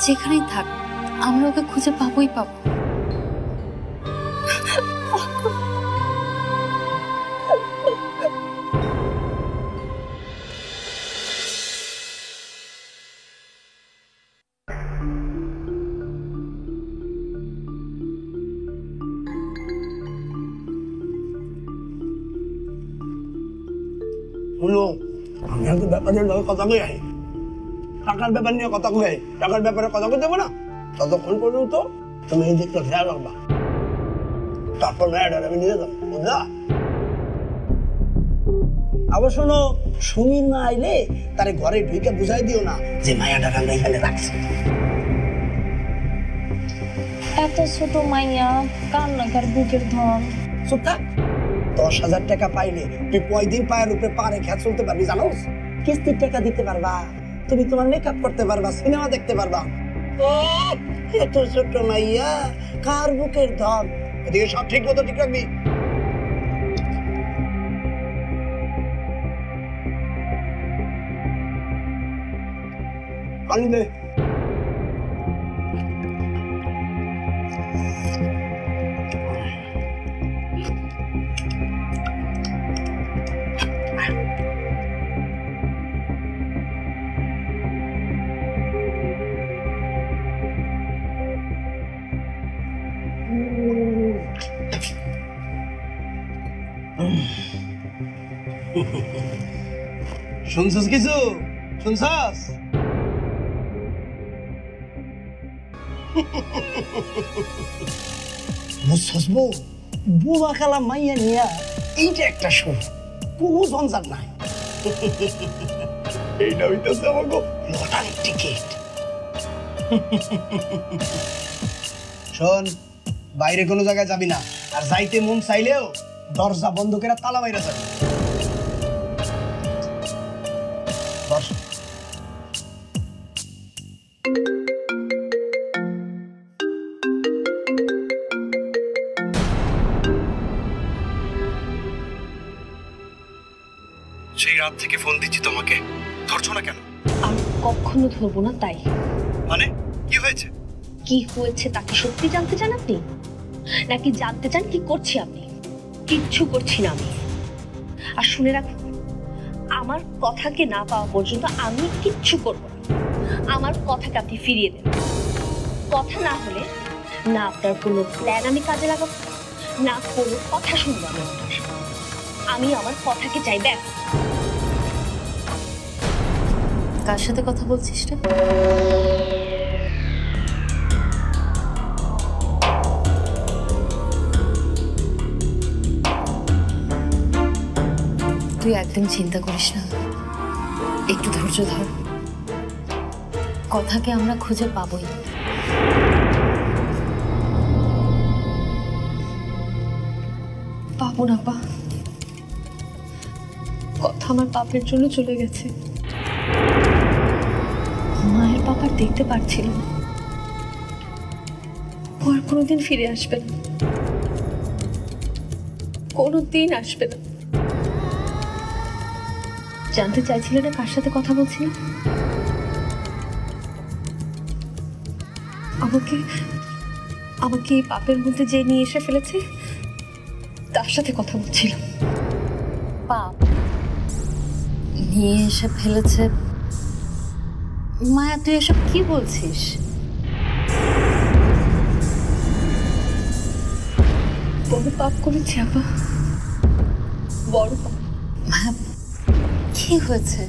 যেখানেই থাক আমরা ওকে খুঁজে পাবোই পাবো। আমি একটা ব্যাপারের কথা কই টাকার ব্যাপার নিয়ে কথা কই টাকার ব্যাপারে কথা কই দেবো না ততক্ষণ পর্যন্ত তুমি এই দিকটা খেয়াল রাখবা তারপর ম্যাডার আমি নিয়ে যাবো বুঝলা। আবার শোনো সুমির মা আইলে তারে ঘরে ঢুকে বুঝাই দিও না যে মায়াটার আমরা এখানে রাখছি। এত ছোট মাইয়া কান্নাকার বুকের ধন। চুপ থাক। 10,000 টাকা পাইলে তুই কয়দিন পায়ের উপরে পা রেখে চলতে পারবি জানো? কিস্তির টাকা দিতে পারবা, তুমি তোমার মেকআপ করতে পারবা, সিনেমা দেখতে পারবা। এত ছোট মাইয়া কার বুকের ধন। এদিকে সব ঠিক মতো ঠিক রাখবি। পানি দে। শুনছস কিছু? শুনছস? বুঝছস বউ, বুবা কালা মাইয়া নিয়া এইটা একটা সুর, কোনো ঝঞ্ঝাট নাই। এইটা হইতেছে আমাকে লটারির টিকিট। শোন, বাইরে কোনো জায়গায় যাবি না, আর যাইতে মন চাইলেও দরজা বন্ধ করে তালা বাইরে যাবি। সেই রাত থেকে ফোন দিচ্ছি তোমাকে, ধরছো না কেন? আর কখনো ধরবো না। তাই মানে কি হয়েছে? কি হয়েছে তা কি সত্যি জানতে চান আপনি, নাকি জানতে চান কি করছি আপনি? কিচ্ছু করছি না আমি। আর শুনে রাখুন, আমার কথাকে না পাওয়া পর্যন্ত আমি কিচ্ছু করব না। আমার কথাকে আপনি ফিরিয়ে দেন। কথা না হলে না আপনার কোনো প্ল্যান আমি কাজে লাগাবো, না কোনো কথা শুনবো আমি। আমি আমার কথাকে চাই। ব্যাস। কার সাথে কথা বলছিস রে? তুই একদম চিন্তা করিস না, একটু ধৈর্য ধর। কথাকে আমরা খুঁজে পাবোই। পাবো না পা, কথা আমার পাপের জন্য চলে গেছে। মায়ের পাপা দেখতে পারছিল না, ও আর কোনোদিন ফিরে আসবে না, কোনোদিন আসবে না। জানতে চাইছিলে না কার সাথে কথা বলছিলাম? আমাকে আমাকে এই পাপের মধ্যে যে নিয়ে এসে ফেলেছে তার সাথে কথা বলছিলাম। পাপ নিয়ে এসে ফেলেছে? মায়া, তুই এসব কি বলছিস? বড় পাপ করেছি আপা, বড় পাপ। মায়া, কি হয়েছে?